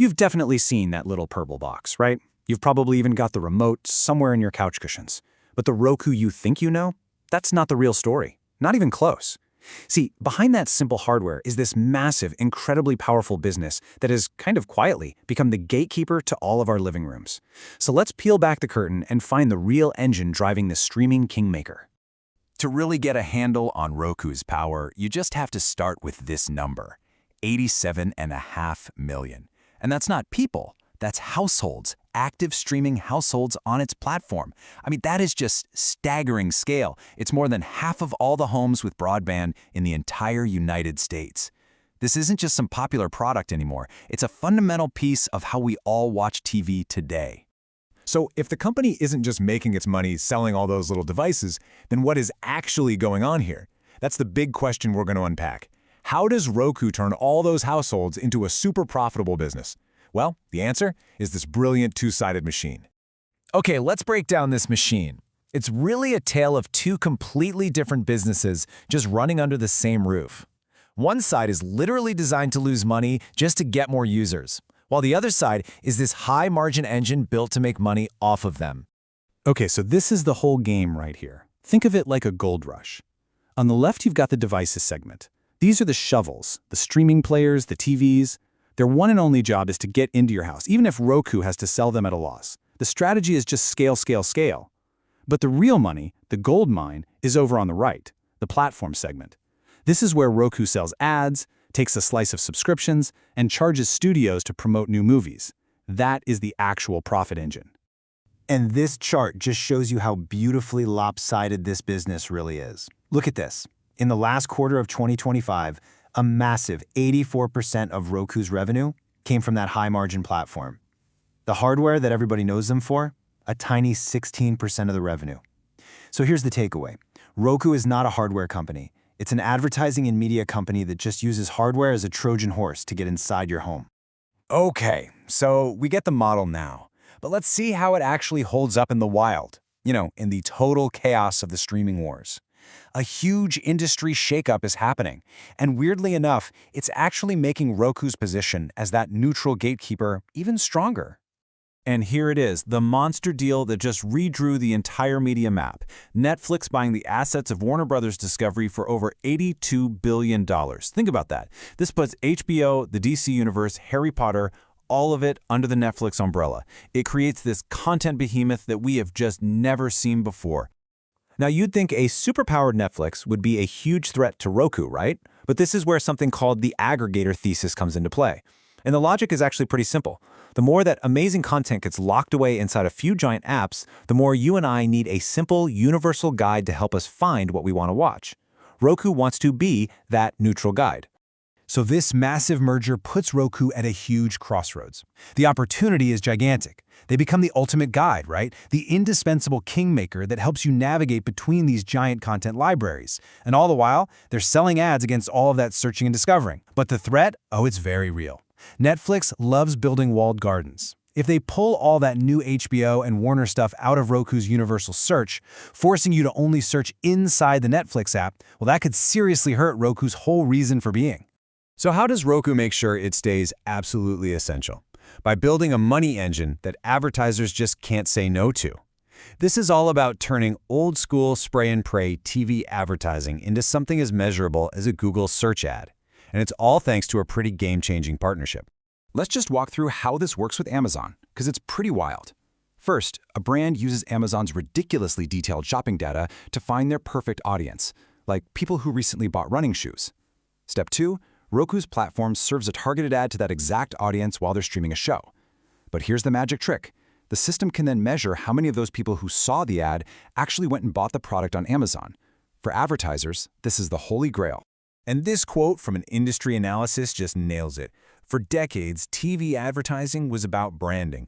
You've definitely seen that little purple box, right? You've probably even got the remote somewhere in your couch cushions. But the Roku you think you know? That's not the real story. Not even close. See, behind that simple hardware is this massive, incredibly powerful business that has kind of quietly become the gatekeeper to all of our living rooms. So let's peel back the curtain and find the real engine driving the streaming kingmaker. To really get a handle on Roku's power, you just have to start with this number, 87.5 million. And that's not people, that's households, active streaming households on its platform. I mean, that is just staggering scale. It's more than half of all the homes with broadband in the entire United States. This isn't just some popular product anymore. It's a fundamental piece of how we all watch TV today. So if the company isn't just making its money selling all those little devices, then what is actually going on here? That's the big question we're going to unpack. How does Roku turn all those households into a super profitable business? Well, the answer is this brilliant two-sided machine. Okay, let's break down this machine. It's really a tale of two completely different businesses just running under the same roof. One side is literally designed to lose money just to get more users, while the other side is this high-margin engine built to make money off of them. Okay, so this is the whole game right here. Think of it like a gold rush. On the left, you've got the devices segment. These are the shovels, the streaming players, the TVs. Their one and only job is to get into your house, even if Roku has to sell them at a loss. The strategy is just scale, scale, scale. But the real money, the gold mine, is over on the right, the platform segment. This is where Roku sells ads, takes a slice of subscriptions, and charges studios to promote new movies. That is the actual profit engine. And this chart just shows you how beautifully lopsided this business really is. Look at this. In the last quarter of 2025, a massive 84% of Roku's revenue came from that high-margin platform. The hardware that everybody knows them for, a tiny 16% of the revenue. So here's the takeaway. Roku is not a hardware company. It's an advertising and media company that just uses hardware as a Trojan horse to get inside your home. Okay, so we get the model now, but let's see how it actually holds up in the wild, in the total chaos of the streaming wars. A huge industry shakeup is happening, and weirdly enough, it's actually making Roku's position as that neutral gatekeeper even stronger. And here it is, the monster deal that just redrew the entire media map. Netflix buying the assets of Warner Bros. Discovery for over $82 billion. Think about that. This puts HBO, the DC Universe, Harry Potter, all of it under the Netflix umbrella. It creates this content behemoth that we have just never seen before. Now, you'd think a superpowered Netflix would be a huge threat to Roku, right? But this is where something called the aggregator thesis comes into play. And the logic is actually pretty simple. The more that amazing content gets locked away inside a few giant apps, the more you and I need a simple, universal guide to help us find what we want to watch. Roku wants to be that neutral guide. So this massive merger puts Roku at a huge crossroads. The opportunity is gigantic. They become the ultimate guide, right? The indispensable kingmaker that helps you navigate between these giant content libraries. And all the while, they're selling ads against all of that searching and discovering. But the threat? Oh, it's very real. Netflix loves building walled gardens. If they pull all that new HBO and Warner stuff out of Roku's universal search, forcing you to only search inside the Netflix app, well, that could seriously hurt Roku's whole reason for being. So how does Roku make sure it stays absolutely essential? By building a money engine that advertisers just can't say no to. This is all about turning old-school spray-and-pray TV advertising into something as measurable as a Google search ad. And it's all thanks to a pretty game-changing partnership. Let's just walk through how this works with Amazon, because it's pretty wild. First, a brand uses Amazon's ridiculously detailed shopping data to find their perfect audience, like people who recently bought running shoes. Step 2, Roku's platform serves a targeted ad to that exact audience while they're streaming a show. But here's the magic trick. The system can then measure how many of those people who saw the ad actually went and bought the product on Amazon. For advertisers, this is the holy grail. And this quote from an industry analysis just nails it. For decades, TV advertising was about branding.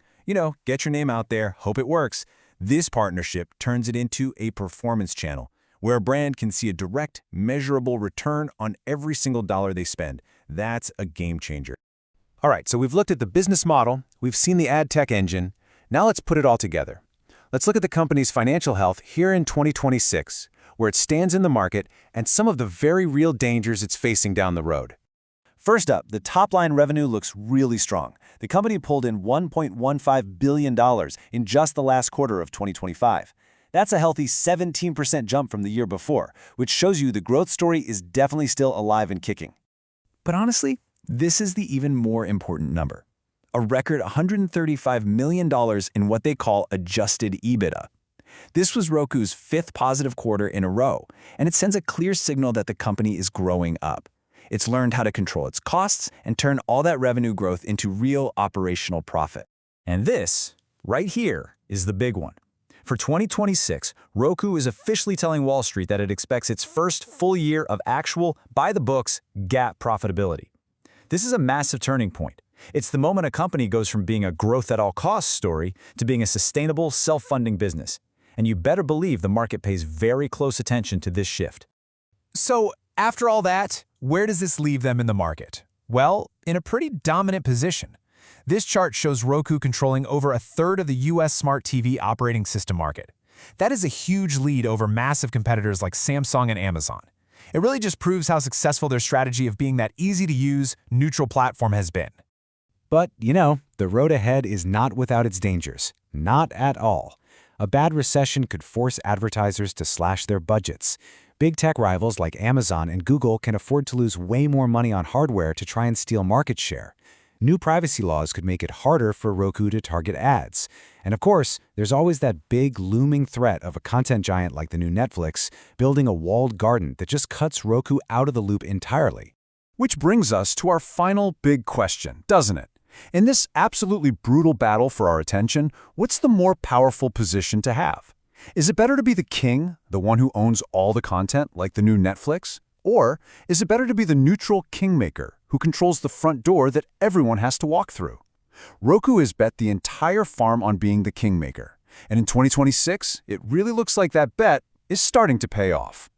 Get your name out there, hope it works. This partnership turns it into a performance channel, where a brand can see a direct, measurable return on every single dollar they spend. That's a game changer. All right, so we've looked at the business model, we've seen the ad tech engine. Now let's put it all together. Let's look at the company's financial health here in 2026, where it stands in the market and some of the very real dangers it's facing down the road. First up, the top-line revenue looks really strong. The company pulled in $1.15 billion in just the last quarter of 2025. That's a healthy 17% jump from the year before, which shows you the growth story is definitely still alive and kicking. But honestly, this is the even more important number. A record $135 million in what they call adjusted EBITDA. This was Roku's 5th positive quarter in a row, and it sends a clear signal that the company is growing up. It's learned how to control its costs and turn all that revenue growth into real operational profit. And this, right here, is the big one. For 2026, Roku is officially telling Wall Street that it expects its first full year of actual, by-the-books, GAAP profitability. This is a massive turning point. It's the moment a company goes from being a growth-at-all-costs story to being a sustainable, self-funding business. And you better believe the market pays very close attention to this shift. So, after all that, where does this leave them in the market? Well, in a pretty dominant position. This chart shows Roku controlling over a third of the US smart TV operating system market. That is a huge lead over massive competitors like Samsung and Amazon. It really just proves how successful their strategy of being that easy-to-use, neutral platform has been. But, the road ahead is not without its dangers. Not at all. A bad recession could force advertisers to slash their budgets. Big tech rivals like Amazon and Google can afford to lose way more money on hardware to try and steal market share. New privacy laws could make it harder for Roku to target ads. And of course, there's always that big looming threat of a content giant like the new Netflix building a walled garden that just cuts Roku out of the loop entirely. Which brings us to our final big question, doesn't it? In this absolutely brutal battle for our attention, what's the more powerful position to have? Is it better to be the king, the one who owns all the content, like the new Netflix? Or is it better to be the neutral kingmaker, who controls the front door that everyone has to walk through? Roku has bet the entire farm on being the kingmaker. And in 2026, it really looks like that bet is starting to pay off.